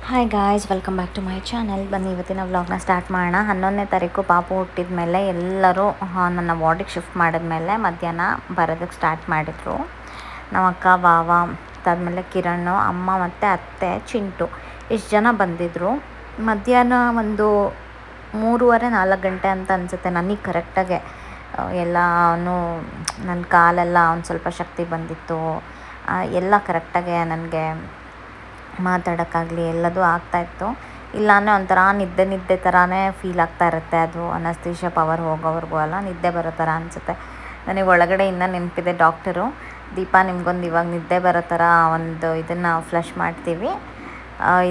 Hi guys, welcome back to my channel. ಬನ್ನಿ ಇವತ್ತಿನ ವ್ಲಾಗ್ನ ಸ್ಟಾರ್ಟ್ ಮಾಡೋಣ. 11ನೇ ತಾರೀಕು ಪಾಪು ಹುಟ್ಟಿದ ಮೇಲೆ ಎಲ್ಲರೂ ನನ್ನ ವಾರ್ಡಿಗೆ ಶಿಫ್ಟ್ ಮಾಡಿದ್ಮೇಲೆ ಮಧ್ಯಾಹ್ನ ಬರೋದಕ್ಕೆ ಸ್ಟಾರ್ಟ್ ಮಾಡಿದರು. ನಮ್ಮ ಅಕ್ಕ, ಬಾವ, ಅದಾದಮೇಲೆ ಕಿರಣ್, ಅಮ್ಮ ಮತ್ತು ಅತ್ತೆ, ಚಿಂಟು ಇಷ್ಟು ಜನ ಬಂದಿದ್ದರು. ಮಧ್ಯಾಹ್ನ ಒಂದು 3:30-4 ಗಂಟೆ ಅಂತ ಅನಿಸುತ್ತೆ ನನಗೆ ಕರೆಕ್ಟಾಗೆ. ಎಲ್ಲನೂ ನನ್ನ ಕಾಲೆಲ್ಲ ಒಂದು ಸ್ವಲ್ಪ ಶಕ್ತಿ ಬಂದಿತ್ತು. ಎಲ್ಲ ಕರೆಕ್ಟಾಗೆ ನನಗೆ ಮಾತಾಡೋಕ್ಕಾಗಲಿ ಎಲ್ಲದೂ ಆಗ್ತಾಯಿತ್ತು. ಇಲ್ಲಾಂದರೆ ಒಂಥರ ನಿದ್ದೆ ಥರನೇ ಫೀಲ್ ಆಗ್ತಾ ಇರುತ್ತೆ. ಅದು ಅನಸ್ತೇಷಿಯಾ ಪವರ್ ಹೋಗೋವರೆಗೂ ಅಲ್ಲ, ನಿದ್ದೆ ಬರೋ ಥರ ಅನಿಸುತ್ತೆ. ನನಗೆ ಒಳಗಡೆ ಇನ್ನೂ ನೆನಪಿದೆ, ಡಾಕ್ಟರು ದೀಪಾ ನಿಮ್ಗೊಂದು ಇವಾಗ ನಿದ್ದೆ ಬರೋ ಥರ ಒಂದು ಇದನ್ನು ಫ್ಲಶ್ ಮಾಡ್ತೀವಿ,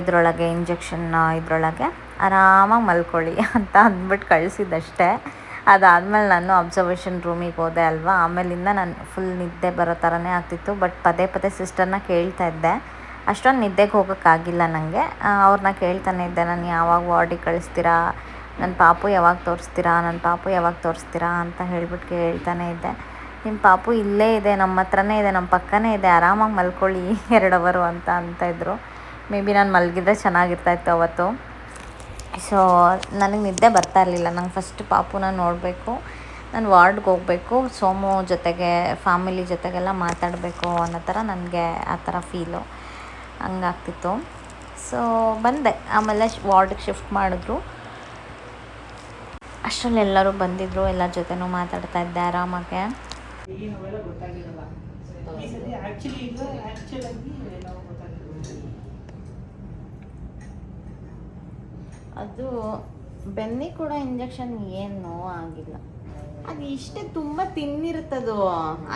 ಇದರೊಳಗೆ ಇಂಜೆಕ್ಷನ್ ಇದರೊಳಗೆ ಆರಾಮಾಗಿ ಮಲ್ಕೊಳ್ಳಿ ಅಂತ ಅಂದ್ಬಿಟ್ಟು ಕಳಿಸಿದ್ದಷ್ಟೇ. ಅದಾದಮೇಲೆ ನಾನು ಅಬ್ಸರ್ವೇಷನ್ ರೂಮಿಗೆ ಹೋದೆ ಅಲ್ವಾ, ಆಮೇಲಿಂದ ನಾನು ಫುಲ್ ನಿದ್ದೆ ಬರೋ ಥರನೇ ಆಗ್ತಿತ್ತು. ಬಟ್ ಪದೇ ಸಿಸ್ಟರ್ನ ಕೇಳ್ತಾ ಇದ್ದೆ. ಅಷ್ಟೊಂದು ನಿದ್ದೆಗೆ ಹೋಗೋಕ್ಕಾಗಿಲ್ಲ ನನಗೆ. ಅವ್ರನ್ನ ಕೇಳ್ತಾನೆ ಇದ್ದೆ, ನಾನು ಯಾವಾಗ ವಾರ್ಡಿಗೆ ಕಳಿಸ್ತೀರಾ, ನನ್ನ ಪಾಪು ಯಾವಾಗ ತೋರಿಸ್ತೀರಾ ಅಂತ ಹೇಳ್ಬಿಟ್ಟು ಕೇಳ್ತಾನೆ ಇದ್ದೆ. ನಿಮ್ಮ ಪಾಪು ಇಲ್ಲೇ ಇದೆ, ನಮ್ಮ ಹತ್ರನೇ ಇದೆ, ನಮ್ಮ ಪಕ್ಕನೇ ಇದೆ, ಆರಾಮಾಗಿ ಮಲ್ಕೊಳ್ಳಿ 2 ಅವರು ಅಂತಾಯಿದ್ರು. ಮೇ ಬಿ ನಾನು ಮಲಗಿದ್ರೆ ಚೆನ್ನಾಗಿರ್ತಾಯಿತ್ತು ಅವತ್ತು. ಸೊ ನನಗೆ ನಿದ್ದೆ ಬರ್ತಾ ಇರಲಿಲ್ಲ. ನಂಗೆ ಫಸ್ಟ್ ಪಾಪುನ ನೋಡಬೇಕು, ನಾನು ವಾರ್ಡ್ಗೆ ಹೋಗಬೇಕು, ಸೋಮು ಜೊತೆಗೆ ಫ್ಯಾಮಿಲಿ ಜೊತೆಗೆಲ್ಲ ಮಾತಾಡಬೇಕು ಅನ್ನೋ ಥರ ನನಗೆ ಆ ಥರ ಫೀಲು ಹಂಗಾಗ್ತಿತ್ತು. ಸೊ ಬಂದೆ. ಆಮೇಲೆ ವಾರ್ಡ್ಗೆ ಶಿಫ್ಟ್ ಮಾಡಿದ್ರು. ಅಷ್ಟರಲ್ಲಿ ಎಲ್ಲರೂ ಬಂದಿದ್ದರು, ಎಲ್ಲರ ಜೊತೆನೂ ಮಾತಾಡ್ತಾ ಇದ್ದೆ ಆರಾಮಾಗೆ. ಅದು ಬೆನ್ನಿ ಕೂಡ ಇಂಜೆಕ್ಷನ್ ಏನು ನೋವು ಆಗಿಲ್ಲ. ಅದು ಇಷ್ಟೇ ತುಂಬ ತಿನ್ನಿರುತ್ತದು,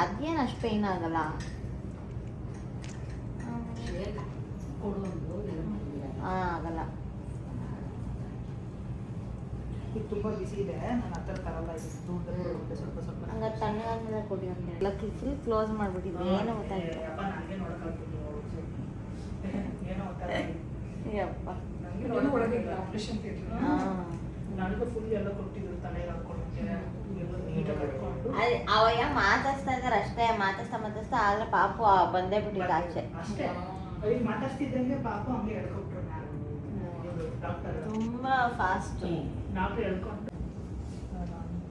ಅದೇನು ಅಷ್ಟು ಪೇಯ್ನ್ ಆಗಲ್ಲ. ಆಗಲ್ಲ. ತುಂಬ ಬಿಸಿ ಇದೆ, ನಾನು ಆ ಥರ ತರಲ್ಲ. ಸ್ವಲ್ಪ ಹಂಗೆ ತಣ್ಣಗಾದ್ಮೇಲೆ ಕೊಡಿ ಅಂತ ಎಲ್ಲ ಫುಲ್ ಕ್ಲೋಸ್ ಮಾಡಿಬಿಟ್ಟಿದ್ವಿ. ಏನೋ ಗೊತ್ತಾಗಿಲ್ಲ. ಯಪ್ಪ ಆಪ್ರೇಷನ್ ನನಗೂ ಫುಲ್ ಎಲ್ಲ ಕೊಟ್ಟಿದ್ರು, ತಲೆಗೆ ಹಾಕೊಂಡು ಅವಯ್ಯ ಮಾತಾಡ್ಸ್ತಾ ಇದ್ದಾರೆ ಅಷ್ಟೇ. ಮಾತಾಡ್ಸ್ತಾ ಆದರೆ ಪಾಪು ಬಂದೇ ಬಿಟ್ಟಿದ್ದು ಆಚೆ ಅಷ್ಟೇ. ಮಾತಾಡ್ತಿದ್ದಂಗೆ ಪಾಪು ಹಂಗೆ ಹೇಳ್ಕೊಟ್ರು. ಡಾಕ್ಟರ್ ತುಂಬ ಫಾಸ್ಟ್. ಡಾಕ್ಟರ್ ಹೇಳ್ಕೊಂಡು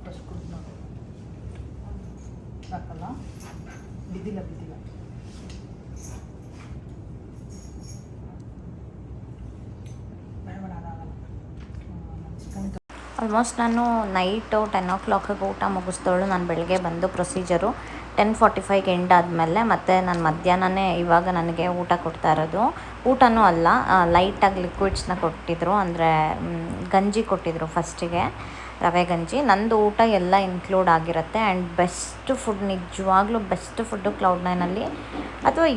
ಫಸ್ಟ್ ಕೊಟ್ಟು ಸಾಕಲ್ಲ, ಬಿದ್ದಿಲ್ಲ ಆಲ್ಮೋಸ್ಟ್ ನಾನು ನೈಟು 10 o'clock ಊಟ ಮುಗಿಸ್ದವಳು. ನಾನು ಬೆಳಗ್ಗೆ ಬಂದು ಪ್ರೊಸೀಜರು 10:45 ಎಂಡ್ ಆದಮೇಲೆ ಮತ್ತೆ ನಾನು ಮಧ್ಯಾಹ್ನನೇ ಇವಾಗ ನನಗೆ ಊಟ ಕೊಡ್ತಾ ಇರೋದು. ಊಟನೂ ಅಲ್ಲ, ಲೈಟಾಗಿ ಲಿಕ್ವಿಡ್ಸ್ನ ಕೊಟ್ಟಿದ್ರು, ಅಂದರೆ ಗಂಜಿ ಕೊಟ್ಟಿದ್ರು ಫಸ್ಟಿಗೆ, ರವೆ ಗಂಜಿ. ನಂದು ಊಟ ಎಲ್ಲ ಇನ್ಕ್ಲೂಡ್ ಆಗಿರುತ್ತೆ. ಆ್ಯಂಡ್ ಬೆಸ್ಟ್ ಫುಡ್, ನಿಜವಾಗ್ಲೂ ಬೆಸ್ಟ್ ಫುಡ್ಡು Cloud9ಅಲ್ಲಿ ಅಥವಾ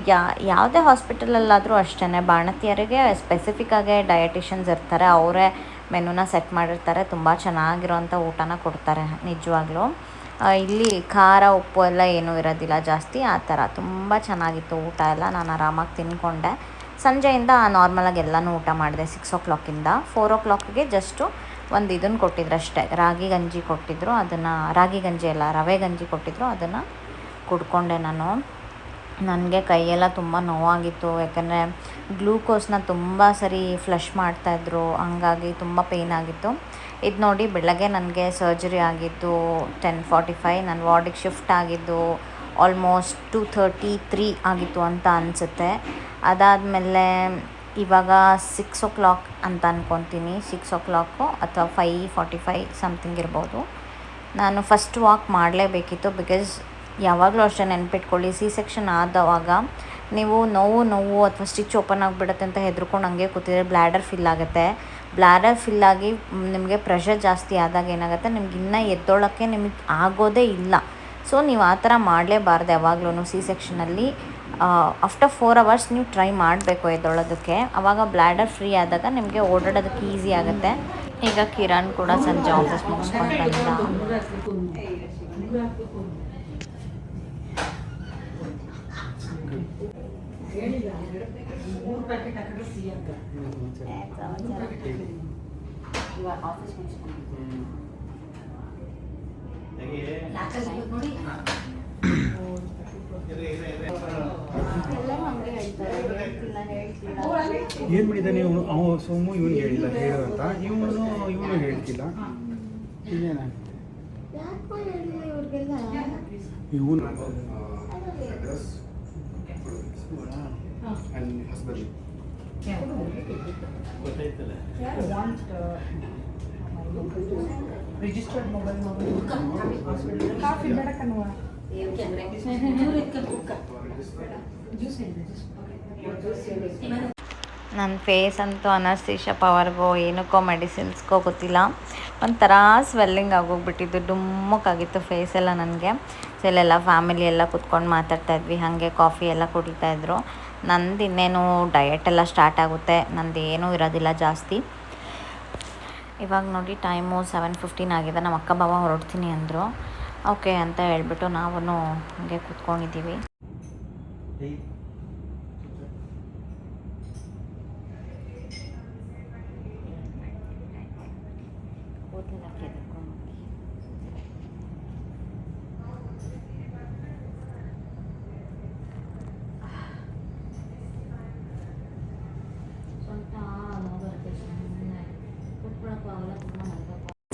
ಯಾವುದೇ ಹಾಸ್ಪಿಟಲಲ್ಲಾದರೂ ಅಷ್ಟೇ. ಬಾಣತಿಯರಿಗೆ ಸ್ಪೆಸಿಫಿಕ್ಕಾಗಿ ಡಯಟಿಷನ್ಸ್ ಇರ್ತಾರೆ, ಅವರೇ ಮೆನುನ ಸೆಟ್ ಮಾಡಿರ್ತಾರೆ. ತುಂಬ ಚೆನ್ನಾಗಿರೋಂಥ ಊಟನ ಕೊಡ್ತಾರೆ ನಿಜವಾಗ್ಲೂ. ಇಲ್ಲಿ ಖಾರ ಉಪ್ಪು ಎಲ್ಲ ಏನೂ ಇರೋದಿಲ್ಲ ಜಾಸ್ತಿ. ಆ ಥರ ತುಂಬ ಚೆನ್ನಾಗಿತ್ತು ಊಟ ಎಲ್ಲ. ನಾನು ಆರಾಮಾಗಿ ತಿಂದ್ಕೊಂಡೆ. ಸಂಜೆಯಿಂದ ನಾರ್ಮಲಾಗಿ ಎಲ್ಲನೂ ಊಟ ಮಾಡಿದೆ. 6 o'clock-ಇಂದ 4 o'clock-ಗೆ ಜಸ್ಟು ಒಂದು ಇದನ್ನು ಕೊಟ್ಟಿದ್ರು ಅಷ್ಟೇ, ರಾಗಿ ಗಂಜಿ ಕೊಟ್ಟಿದ್ದರು. ಅದನ್ನು ರಾಗಿ ಗಂಜಿ ಅಲ್ಲ, ರವೆ ಗಂಜಿ ಕೊಟ್ಟಿದ್ದರು, ಅದನ್ನು ಕುಡ್ಕೊಂಡೆ ನಾನು. ನನಗೆ ಕೈಯೆಲ್ಲ ತುಂಬ ನೋವಾಗಿತ್ತು, ಯಾಕಂದರೆ ಗ್ಲೂಕೋಸ್ನ ತುಂಬ ಸರಿ ಫ್ಲಶ್ ಮಾಡ್ತಾಯಿದ್ರು, ಹಂಗಾಗಿ ತುಂಬ ಪೇಯ್ನ್ ಆಗಿತ್ತು. ಇದು ನೋಡಿ, ಬೆಳಗ್ಗೆ ನನಗೆ ಸರ್ಜರಿ ಆಗಿದ್ದು 10:45, ನಾನು ವಾರ್ಡಿಗೆ ಶಿಫ್ಟ್ ಆಗಿದ್ದು ಆಲ್ಮೋಸ್ಟ್ 2:33 ಆಗಿತ್ತು ಅಂತ ಅನಿಸುತ್ತೆ. ಅದಾದಮೇಲೆ ಇವಾಗ 6 o'clock ಅಂತ ಅಂದ್ಕೊತೀನಿ, 6 o'clock ಅಥವಾ 5:45 ಸಮಥಿಂಗ್ ಇರ್ಬೋದು. ನಾನು ಫಸ್ಟ್ ವಾಕ್ ಮಾಡಲೇಬೇಕಿತ್ತು, ಬಿಕಾಸ್ ಯಾವಾಗಲೂ ಅಷ್ಟೇ ನೆನ್ಪಿಟ್ಕೊಳ್ಳಿ, ಸೆಕ್ಷನ್ ಆದವಾಗ ನೀವು ನೋವು ಅಥವಾ ಸ್ಟಿಚ್ ಓಪನ್ ಆಗಿಬಿಡುತ್ತೆ ಅಂತ ಹೆದರ್ಕೊಂಡು ಹಂಗೆ ಕೂತಿದ್ರೆ ಬ್ಲ್ಯಾಡರ್ ಫಿಲ್ ಆಗುತ್ತೆ. ಬ್ಲ್ಯಾಡರ್ ಫಿಲ್ ಆಗಿ ನಿಮಗೆ ಪ್ರೆಷರ್ ಜಾಸ್ತಿ ಆದಾಗ ಏನಾಗುತ್ತೆ, ನಿಮ್ಗೆ ಇನ್ನೂ ಎದ್ದೊಳಕ್ಕೆ ನಿಮಗೆ ಆಗೋದೇ ಇಲ್ಲ. ಸೊ ನೀವು ಆ ಥರ ಮಾಡಲೇಬಾರ್ದು ಯಾವಾಗಲೂ. ಸೆಕ್ಷನಲ್ಲಿ ಆಫ್ಟರ್ 4 hours ನೀವು ಟ್ರೈ ಮಾಡಬೇಕು ಎದ್ದೊಳೋದಕ್ಕೆ. ಆವಾಗ ಬ್ಲ್ಯಾಡರ್ ಫ್ರೀ ಆದಾಗ ನಿಮಗೆ ಓಡಾಡೋದಕ್ಕೆ ಈಸಿ ಆಗುತ್ತೆ. ಈಗ ಕಿರಣ್ ಕೂಡ ಸಂಜೆ ಆಫೀಸ್ ಮುಗಿಸ್ಕೊಂಡು ಬಂದ. ಎಲ್ಲರೂ ಹಂಗೆ ಹೇಳ್ತಾರೆ, ಹೇಳ್ತಿಲ್ಲ ಹೇಳ್ತಿಲ್ಲ. ಏನು ಮಾಡಿದ್ದಾನೆ ಇವನು? ಅವನು ಸೋಮು ಇವನಿಗೆ ಹೇಳಿಲ್ಲ ಹೇಳು ಅಂತ, ಇವನು ಹೇಳ್ತಿಲ್ಲ. ಇನ್ನೇನಾಗುತ್ತೆ ಯಾಕೋ ಹೇಳಿಲ್ಲ ಇವ್ರಿಗೆಲ್ಲ. ಇವನು ರಿಜಿಸ್ಟರ್ಡ್ ಮೊಬೈಲ್ ಕಾಫಿ ಬೇಡ ಕಣವ್ವ. ನನ್ನ ಫೇಸ್ ಅಂತೂ ಅನಸ್ತೇಶ ಪವರ್ಗೋ ಏನಕ್ಕೋ ಮೆಡಿಸಿನ್ಸ್ಗೋ ಗೊತ್ತಿಲ್ಲ, ಒಂಥರ ಸ್ವೆಲ್ಲಿಂಗ್ ಆಗೋಗ್ಬಿಟ್ಟಿದ್ದು, ಡುಮ್ಮಕ್ಕಾಗಿತ್ತು ಫೇಸೆಲ್ಲ ನನಗೆ. ಸೊ ಇಲ್ಲೆಲ್ಲ ಫ್ಯಾಮಿಲಿ ಎಲ್ಲ ಕುತ್ಕೊಂಡು ಮಾತಾಡ್ತಾಯಿದ್ವಿ, ಹಾಗೆ ಕಾಫಿ ಎಲ್ಲ ಕುಡಿತಾಯಿದ್ರು. ನಂದು ಇನ್ನೇನು ಡಯೆಟೆಲ್ಲ ಸ್ಟಾರ್ಟ್ ಆಗುತ್ತೆ, ನಂದು ಏನೂ ಇರೋದಿಲ್ಲ ಜಾಸ್ತಿ. ಇವಾಗ ನೋಡಿ ಟೈಮು 7:15 ಆಗಿದೆ. ನಮ್ಮ ಅಕ್ಕ ಬಾವ ಹೊರಡ್ತೀನಿ ಅಂದರು. ಓಕೆ ಅಂತ ಹೇಳ್ಬಿಟ್ಟು ನಾವು ಹಾಗೆ ಕೂತ್ಕೊಂಡಿದ್ದೀವಿ.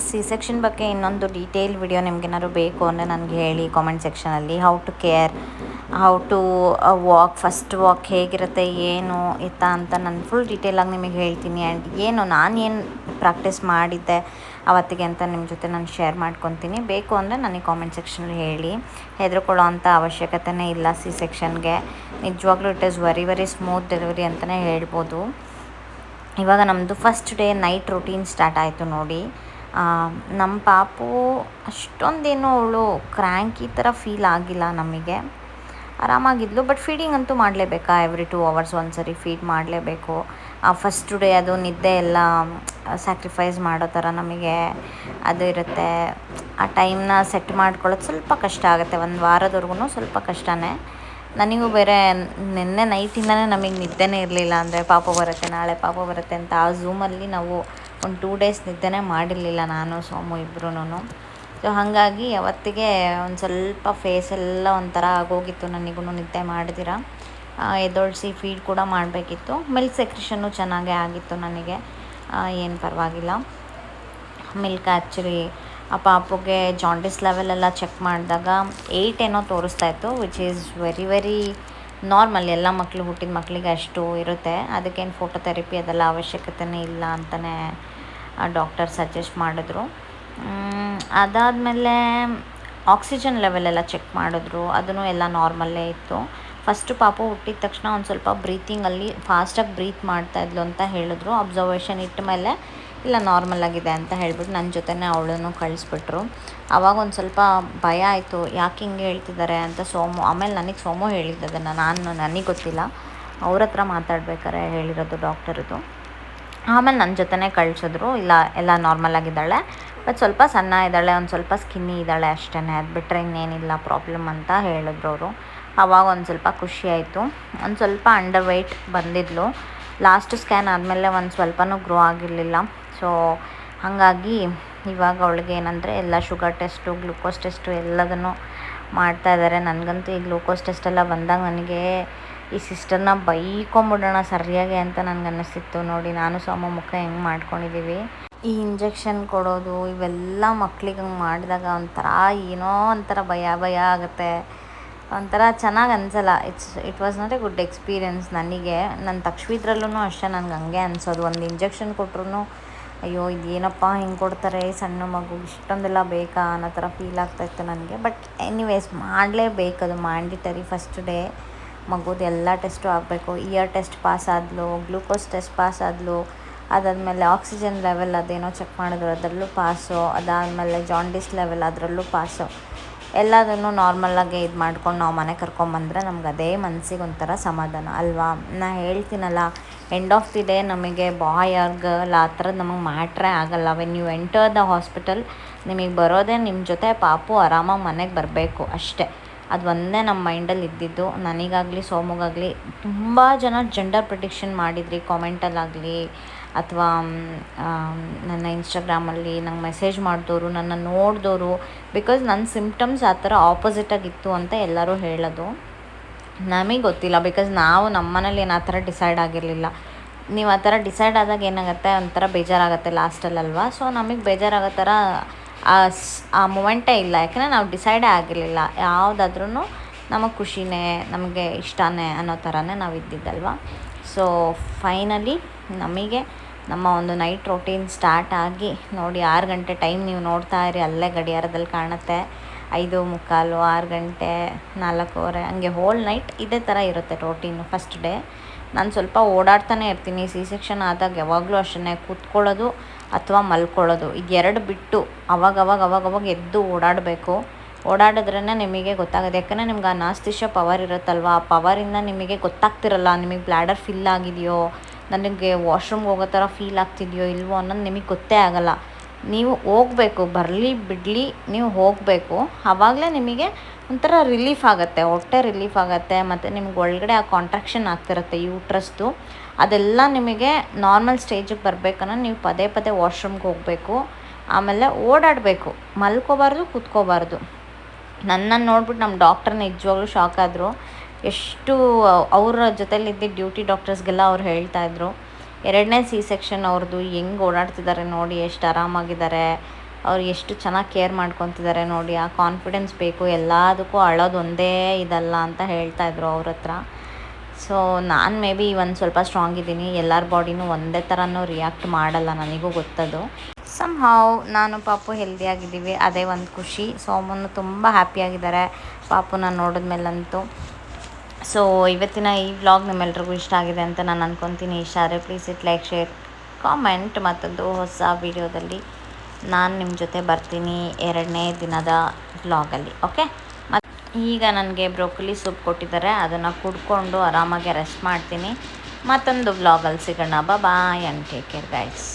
ಸಿ ಸೆಕ್ಷನ್ ಬಗ್ಗೆ ಇನ್ನೊಂದು ಡೀಟೇಲ್ ವಿಡಿಯೋ ನಿಮ್ಗೇನಾದ್ರು ಬೇಕು ಅಂದರೆ ನನಗೆ ಹೇಳಿ ಕಾಮೆಂಟ್ ಸೆಕ್ಷನಲ್ಲಿ. How to care, how to walk, first walk ಹೇಗಿರುತ್ತೆ, ಏನು ಎತ್ತ ಅಂತ ನಾನು ಫುಲ್ ಡೀಟೇಲಾಗಿ ನಿಮಗೆ ಹೇಳ್ತೀನಿ. ಆ್ಯಂಡ್ ನಾನೇನು ಪ್ರಾಕ್ಟೀಸ್ ಮಾಡಿದ್ದೆ ಅವತ್ತಿಗೆ ಅಂತ ನಿಮ್ಮ ಜೊತೆ ನಾನು ಶೇರ್ ಮಾಡ್ಕೊತೀನಿ. ಬೇಕು ಅಂದರೆ ನನಗೆ ಕಾಮೆಂಟ್ ಸೆಕ್ಷನಲ್ಲಿ ಹೇಳಿ. ಹೆದರ್ಕೊಳ್ಳೋ ಅಂಥ ಅವಶ್ಯಕತೆಯೇ ಇಲ್ಲ. ಸಿ ಸೆಕ್ಷನ್ಗೆ ನಿಜವಾಗ್ಲೂ it is very very smooth delivery ಅಂತಲೇ ಹೇಳ್ಬೋದು. ಇವಾಗ ನಮ್ಮದು first day night routine start ಆಯಿತು ನೋಡಿ. ನಮ್ಮ ಪಾಪು ಅಷ್ಟೊಂದೇನು ಅವಳು ಕ್ರ್ಯಾಂಕಿ ಥರ ಫೀಲ್ ಆಗಿಲ್ಲ, ನಮಗೆ ಆರಾಮಾಗಿದ್ಲು. ಬಟ್ ಫೀಡಿಂಗ್ ಅಂತೂ ಮಾಡಲೇಬೇಕಾ, ಎವ್ರಿ 2 hours ಒಂದ್ಸರಿ ಫೀಡ್ ಮಾಡಲೇಬೇಕು. ಫಸ್ಟ್ ಡೇ ಅದು ನಿದ್ದೆ ಎಲ್ಲ ಸ್ಯಾಕ್ರಿಫೈಸ್ ಮಾಡೋ ಥರ ನಮಗೆ ಅದು ಇರುತ್ತೆ. ಆ ಟೈಮ್ನ ಸೆಟ್ ಮಾಡ್ಕೊಳ್ಳೋದು ಸ್ವಲ್ಪ ಕಷ್ಟ ಆಗುತ್ತೆ, ಒಂದು ವಾರದವರೆಗೂ ಸ್ವಲ್ಪ ಕಷ್ಟನೇ. ನನಗೂ ಬೇರೆ ನಿನ್ನೆ ನೈಟಿಂದನೇ ನಮಗೆ ನಿದ್ದೆನೇ ಇರಲಿಲ್ಲ. ಅಂದರೆ ಪಾಪ ಬರುತ್ತೆ ನಾಳೆ, ಪಾಪ ಬರುತ್ತೆ ಅಂತ ಆ ಝೂಮಲ್ಲಿ ನಾವು ಒಂದು 2 days ನಿದ್ದೆನೇ ಮಾಡಿರಲಿಲ್ಲ, ನಾನು ಸೋಮು ಇಬ್ಬರೂ. ಸೊ ಹಾಗಾಗಿ ಅವತ್ತಿಗೆ ಒಂದು ಸ್ವಲ್ಪ ಫೇಸೆಲ್ಲ ಒಂಥರ ಆಗೋಗಿತ್ತು, ನನಗೂ ನಿದ್ದೆ ಮಾಡಿದಿರ. ಎದ್ದೊಳಿಸಿ ಫೀಡ್ ಕೂಡ ಮಾಡಬೇಕಿತ್ತು. ಮಿಲ್ಕ್ ಸೆಕ್ರಿಷನ್ನು ಚೆನ್ನಾಗೇ ಆಗಿತ್ತು ನನಗೆ, ಏನು ಪರವಾಗಿಲ್ಲ. ಮಿಲ್ಕ್ ಆ್ಯಕ್ಚುಲಿ ಆ ಪಾಪುಗೆ ಜಾಂಡಿಸ್ ಲೆವೆಲೆಲ್ಲ ಚೆಕ್ ಮಾಡಿದಾಗ 8 ಏನೋ ತೋರಿಸ್ತಾ ಇತ್ತು, which is very very normal. ಎಲ್ಲ ಮಕ್ಕಳು ಹುಟ್ಟಿದ ಮಕ್ಕಳಿಗೆ ಅಷ್ಟು ಇರುತ್ತೆ. ಅದಕ್ಕೇನು ಫೋಟೋಥೆರಪಿ ಅದೆಲ್ಲ ಅವಶ್ಯಕತೆಯೇ ಇಲ್ಲ ಅಂತಲೇ ಡಾಕ್ಟರ್ ಸಜೆಸ್ಟ್ ಮಾಡಿದ್ರು. ಅದಾದಮೇಲೆ ಆಕ್ಸಿಜನ್ ಲೆವೆಲೆಲ್ಲ ಚೆಕ್ ಮಾಡಿದ್ರು, ಅದನ್ನು ಎಲ್ಲ ನಾರ್ಮಲ್ಲೇ ಇತ್ತು. ಫಸ್ಟು ಪಾಪು ಹುಟ್ಟಿದ ತಕ್ಷಣ ಒಂದು ಸ್ವಲ್ಪ ಬ್ರೀತಿಂಗಲ್ಲಿ ಫಾಸ್ಟಾಗಿ ಬ್ರೀತ್ ಮಾಡ್ತಾಯಿದ್ಲು ಅಂತ ಹೇಳಿದ್ರು. ಅಬ್ಸರ್ವೇಷನ್ ಇಟ್ಟ ಮೇಲೆ ಇಲ್ಲ ನಾರ್ಮಲಾಗಿದೆ ಅಂತ ಹೇಳ್ಬಿಟ್ಟು ನನ್ನ ಜೊತೆನೇ ಅವಳನ್ನು ಕಳಿಸ್ಬಿಟ್ರು. ಆವಾಗ ಒಂದು ಸ್ವಲ್ಪ ಭಯ ಆಯಿತು, ಯಾಕೆ ಹಿಂಗೆ ಹೇಳ್ತಿದ್ದಾರೆ ಅಂತ ಸೋಮು. ಆಮೇಲೆ ನನಗೆ ಸೋಮು ಹೇಳಿದ್ದದನ್ನು, ನನಗೆ ಗೊತ್ತಿಲ್ಲ, ಅವ್ರ ಹತ್ರ ಮಾತಾಡ್ಬೇಕಾರೆ ಹೇಳಿರೋದು ಡಾಕ್ಟರದು. ಆಮೇಲೆ ನನ್ನ ಜೊತೆನೇ ಕಳಿಸಿದ್ರು, ಇಲ್ಲ ಎಲ್ಲ ನಾರ್ಮಲಾಗಿದ್ದಾಳೆ, ಬಟ್ ಸ್ವಲ್ಪ ಸಣ್ಣ ಇದ್ದಾಳೆ, ಒಂದು ಸ್ವಲ್ಪ ಸ್ಕಿನ್ನಿ ಇದ್ದಾಳೆ ಅಷ್ಟೇ, ಅದು ಬಿಟ್ಟರೆ ಇನ್ನೇನಿಲ್ಲ ಪ್ರಾಬ್ಲಮ್ ಅಂತ ಹೇಳಿದ್ರು ಅವರು. ಆವಾಗ ಒಂದು ಸ್ವಲ್ಪ ಖುಷಿ ಆಯಿತು. ಒಂದು ಸ್ವಲ್ಪ ಅಂಡರ್ ವೆಯ್ಟ್ ಬಂದಿದ್ಲು. ಲಾಸ್ಟ್ ಸ್ಕ್ಯಾನ್ ಆದಮೇಲೆ ಒಂದು ಸ್ವಲ್ಪನೂ ಗ್ರೋ ಆಗಿರಲಿಲ್ಲ. ಸೊ ಹಾಗಾಗಿ ಇವಾಗ ಅವಳಿಗೆ ಏನಂದರೆ ಎಲ್ಲ ಶುಗರ್ ಟೆಸ್ಟು, ಗ್ಲೂಕೋಸ್ ಟೆಸ್ಟು ಎಲ್ಲದನ್ನು ಮಾಡ್ತಾಯಿದ್ದಾರೆ. ನನಗಂತೂ ಈ ಗ್ಲೂಕೋಸ್ ಟೆಸ್ಟೆಲ್ಲ ಬಂದಾಗ ನನಗೆ ಈ ಸಿಸ್ಟರ್ನ ಬೈಕೊಂಬಿಡೋಣ ಸರಿಯಾಗಿ ಅಂತ ನನಗೆ ಅನ್ನಿಸ್ತಿತ್ತು. ನೋಡಿ ನಾನು ಸೋಮ ಮುಖ ಹೆಂಗೆ ಮಾಡ್ಕೊಂಡಿದ್ದೀವಿ. ಈ ಇಂಜೆಕ್ಷನ್ ಕೊಡೋದು ಇವೆಲ್ಲ ಮಕ್ಳಿಗೆ ಹಂಗೆ ಮಾಡಿದಾಗ ಒಂಥರ ಏನೋ ಒಂಥರ ಭಯ ಆಗುತ್ತೆ, ಒಂಥರ ಚೆನ್ನಾಗಿ ಅನಿಸಲ್ಲ. It was not A good experience ನನಗೆ. ನನ್ನ ತಕ್ಷವಿದ್ರಲ್ಲೂ ಅಷ್ಟೇ ನನಗೆ ಹಂಗೆ ಅನಿಸೋದು. ಒಂದು ಇಂಜೆಕ್ಷನ್ ಕೊಟ್ರು ಅಯ್ಯೋ ಇದೇನಪ್ಪ ಹಿಂಗೆ ಕೊಡ್ತಾರೆ ಸಣ್ಣ ಮಗು, ಇಷ್ಟೊಂದೆಲ್ಲ ಬೇಕಾ ಅನ್ನೋ ಥರ ಫೀಲ್ ಆಗ್ತಾಯಿತ್ತು ನನಗೆ. ಬಟ್ ಎನಿವೇಸ್ ಮಾಡಲೇಬೇಕು, ಅದು ಮ್ಯಾಂಡಿಟರಿ. ಫಸ್ಟ್ ಡೇ ಮಗುದು ಎಲ್ಲ ಟೆಸ್ಟು ಆಗಬೇಕು. ಇಯರ್ ಟೆಸ್ಟ್ ಪಾಸ್ ಆದಲು, ಗ್ಲೂಕೋಸ್ ಟೆಸ್ಟ್ ಪಾಸ್ ಆದಲು, ಅದಾದಮೇಲೆ ಆಕ್ಸಿಜನ್ ಲೆವೆಲ್ ಅದೇನೋ ಚೆಕ್ ಮಾಡಿದ್ರು ಅದರಲ್ಲೂ ಪಾಸು, ಅದಾದಮೇಲೆ ಜಾಂಡಿಸ್ ಲೆವೆಲ್ ಅದರಲ್ಲೂ ಪಾಸು. ಎಲ್ಲದನ್ನು ನಾರ್ಮಲಾಗೆ ಇದು ಮಾಡ್ಕೊಂಡು ನಾವು ಮನೆ ಕರ್ಕೊಂಬಂದರೆ ನಮ್ಗೆ ಅದೇ ಮನಸ್ಸಿಗೆ ಒಂಥರ ಸಮಾಧಾನ ಅಲ್ವಾ. ನಾ ಹೇಳ್ತೀನಲ್ಲ, ಎಂಡ್ ಆಫ್ ದಿ ಡೇ ನಮಗೆ ಬಾಯ್ ಆರ್ ಗರ್ಲ್ ಆ ಥರದ್ದು ನಮಗೆ ಮ್ಯಾಟ್ರೇ ಆಗೋಲ್ಲ. When you enter the hospital ನಿಮಗೆ ಬರೋದೇ ನಿಮ್ಮ ಜೊತೆ ಪಾಪು ಆರಾಮಾಗಿ ಮನೆಗೆ ಬರಬೇಕು ಅಷ್ಟೇ. ಅದು ಒಂದೇ ನಮ್ಮ ಮೈಂಡಲ್ಲಿ ಇದ್ದಿದ್ದು. ನನಗಾಗಲಿ ಸೋಮುಗಾಗಲಿ ತುಂಬ ಜನ ಜೆಂಡರ್ ಪ್ರಿಡಿಕ್ಷನ್ ಮಾಡಿದ್ರಿ ಕಾಮೆಂಟಲ್ಲಾಗಲಿ ಅಥವಾ ನನ್ನ ಇನ್ಸ್ಟಾಗ್ರಾಮಲ್ಲಿ ನಂಗೆ ಮೆಸೇಜ್ ಮಾಡಿದವರು, ನನ್ನ ನೋಡಿದವರು. ಬಿಕಾಸ್ ನನ್ನ ಸಿಮ್ಟಮ್ಸ್ ಆ ಥರ ಆಪೋಸಿಟಾಗಿತ್ತು ಅಂತ ಎಲ್ಲರೂ ಹೇಳೋದು. ನಮಗೆ ಗೊತ್ತಿಲ್ಲ, ಬಿಕಾಸ್ ನಾವು ನಮ್ಮ ಮನೇಲಿ ಏನು ಆ ಥರ ಡಿಸೈಡ್ ಆಗಿರಲಿಲ್ಲ. ನೀವು ಆ ಥರ ಡಿಸೈಡ್ ಆದಾಗ ಏನಾಗುತ್ತೆ, ಒಂಥರ ಬೇಜಾರಾಗುತ್ತೆ ಲಾಸ್ಟಲ್ಲಲ್ವಾ. ಸೊ ನಮಗೆ ಬೇಜಾರಾಗೋ ಥರ ಆ ಮೂಮೆಂಟೇ ಇಲ್ಲ, ಯಾಕೆಂದರೆ ನಾವು ಡಿಸೈಡೇ ಆಗಿರಲಿಲ್ಲ. ಯಾವುದಾದ್ರೂ ನಮಗೆ ಖುಷಿನೇ, ನಮಗೆ ಇಷ್ಟನೇ ಅನ್ನೋ ಥರನೇ ನಾವು ಇದ್ದಿದ್ದಲ್ವ. ಸೊ ಫೈನಲಿ ನಮಗೆ ನಮ್ಮ ಒಂದು ನೈಟ್ ರೊಟೀನ್ ಸ್ಟಾರ್ಟ್ ಆಗಿ ನೋಡಿ 6 ಗಂಟೆ ಟೈಮ್ ನೀವು ನೋಡ್ತಾ ಇರಿ, ಅಲ್ಲೇ ಗಡಿಯಾರದಲ್ಲಿ ಕಾಣುತ್ತೆ 5:45, 6 ಗಂಟೆ, 4:15 ಹಂಗೆ ಹೋಲ್ ನೈಟ್ ಇದೇ ಥರ ಇರುತ್ತೆ ರೊಟೀನು. ಫಸ್ಟ್ ಡೇ ನಾನು ಸ್ವಲ್ಪ ಓಡಾಡ್ತಾನೆ ಇರ್ತೀನಿ. ಸೆಕ್ಷನ್ ಆದಾಗ ಯಾವಾಗಲೂ ಅಷ್ಟೇ, ಕೂತ್ಕೊಳ್ಳೋದು ಅಥವಾ ಮಲ್ಕೊಳ್ಳೋದು ಇದು 2 ಬಿಟ್ಟು ಅವಾಗವಾಗ ಎದ್ದು ಓಡಾಡಿದ್ರೇ ನಿಮಗೆ ಗೊತ್ತಾಗೋದು. ಯಾಕಂದರೆ ನಿಮ್ಗೆ ಅನಾಸ್ಥಿಷಿಯಾ ಪವರ್ ಇರುತ್ತಲ್ವ, ಆ ಪವರಿಂದ ನಿಮಗೆ ಗೊತ್ತಾಗ್ತಿರಲ್ಲ ನಿಮಗೆ ಬ್ಲ್ಯಾಡರ್ ಫಿಲ್ ಆಗಿದೆಯೋ, ನನಗೆ ವಾಶ್ರೂಮ್ಗೆ ಹೋಗೋ ಥರ ಫೀಲ್ ಆಗ್ತಿದೆಯೋ ಇಲ್ವೋ ಅನ್ನೋದು ನಿಮಗೆ ಗೊತ್ತೇ ಆಗೋಲ್ಲ. ನೀವು ಹೋಗಬೇಕು, ಬರಲಿ ಬಿಡಲಿ ನೀವು ಹೋಗಬೇಕು. ಆವಾಗಲೇ ನಿಮಗೆ ಒಂಥರ ರಿಲೀಫ್ ಆಗುತ್ತೆ, ಹೊಟ್ಟೆ ರಿಲೀಫ್ ಆಗುತ್ತೆ. ಮತ್ತು ನಿಮ್ಗೆ ಒಳಗಡೆ ಆ ಕಾಂಟ್ರಾಕ್ಷನ್ ಆಗ್ತಿರುತ್ತೆ ಯೂಟ್ರಸ್ದು, ಅದೆಲ್ಲ ನಿಮಗೆ ನಾರ್ಮಲ್ ಸ್ಟೇಜಿಗೆ ಬರಬೇಕಂದ್ರೆ ನೀವು ಪದೇ ವಾಶ್ರೂಮ್ಗೆ ಹೋಗಬೇಕು. ಆಮೇಲೆ ಓಡಾಡಬೇಕು, ಮಲ್ಕೋಬಾರ್ದು, ಕೂತ್ಕೋಬಾರ್ದು. ನನ್ನನ್ನು ನೋಡ್ಬಿಟ್ಟು ನಮ್ಮ ಡಾಕ್ಟರ್ ನಿಜವಾಗ್ಲೂ ಶಾಕ್ ಆದರು. ಎಷ್ಟು ಅವರ ಜೊತೆಲಿದ್ದ ಡ್ಯೂಟಿ ಡಾಕ್ಟರ್ಸ್ಗೆಲ್ಲ ಅವ್ರು ಹೇಳ್ತಾಯಿದ್ರು, 2ನೇ ಸೆಕ್ಷನ್ ಅವ್ರದ್ದು ಹೆಂಗೆ ಓಡಾಡ್ತಿದ್ದಾರೆ ನೋಡಿ, ಎಷ್ಟು ಆರಾಮಾಗಿದ್ದಾರೆ, ಅವ್ರು ಎಷ್ಟು ಚೆನ್ನಾಗಿ ಕೇರ್ ಮಾಡ್ಕೊತಿದ್ದಾರೆ ನೋಡಿ. ಆ ಕಾನ್ಫಿಡೆನ್ಸ್ ಬೇಕು ಎಲ್ಲದಕ್ಕೂ, ಅಳೋದು ಒಂದೇ ಇದಲ್ಲ ಅಂತ ಹೇಳ್ತಾಯಿದ್ರು ಅವ್ರ ಹತ್ರ. ಸೊ ನಾನು ಮೇ ಬಿ ಒಂದು ಸ್ವಲ್ಪ ಸ್ಟ್ರಾಂಗ್ ಇದ್ದೀನಿ, ಎಲ್ಲರ ಬಾಡಿನೂ ಒಂದೇ ಥರನೂ ರಿಯಾಕ್ಟ್ ಮಾಡಲ್ಲ, ನನಗೂ ಗೊತ್ತದು. ಹಾವ್ ನಾನು ಪಾಪು ಹೆಲ್ದಿಯಾಗಿದ್ದೀವಿ, ಅದೇ ಒಂದು ಖುಷಿ. ಸೋಮನ್ನು ತುಂಬ ಹ್ಯಾಪಿಯಾಗಿದ್ದಾರೆ ಪಾಪುನ ನೋಡಿದ್ಮೇಲಂತೂ. ಸೊ ಇವತ್ತಿನ ಈ ವ್ಲಾಗ್ ನಿಮ್ಮೆಲ್ರಿಗೂ ಇಷ್ಟ ಆಗಿದೆ ಅಂತ ನಾನು ಅಂದ್ಕೊತೀನಿ. ಇಷ್ಟ ಆದರೆ ಪ್ಲೀಸ್ ಲೈಕ್, ಶೇರ್, ಕಾಮೆಂಟ್. ಮತ್ತೊಂದು ಹೊಸ ವೀಡಿಯೋದಲ್ಲಿ ನಾನು ನಿಮ್ಮ ಜೊತೆ ಬರ್ತೀನಿ 2ನೇ ದಿನದ ವ್ಲಾಗಲ್ಲಿ. ಓಕೆ, ಮತ್ತು ಈಗ ನನಗೆ ಬ್ರೋಕೊಲಿ ಸೂಪ್ ಕೊಟ್ಟಿದ್ದಾರೆ, ಅದನ್ನು ಕುಡ್ಕೊಂಡು ಆರಾಮಾಗಿ ರೆಸ್ಟ್ ಮಾಡ್ತೀನಿ. ಮತ್ತೊಂದು ವ್ಲಾಗಲ್ಲಿ ಸಿಗೋಣ. Boy and take care guys.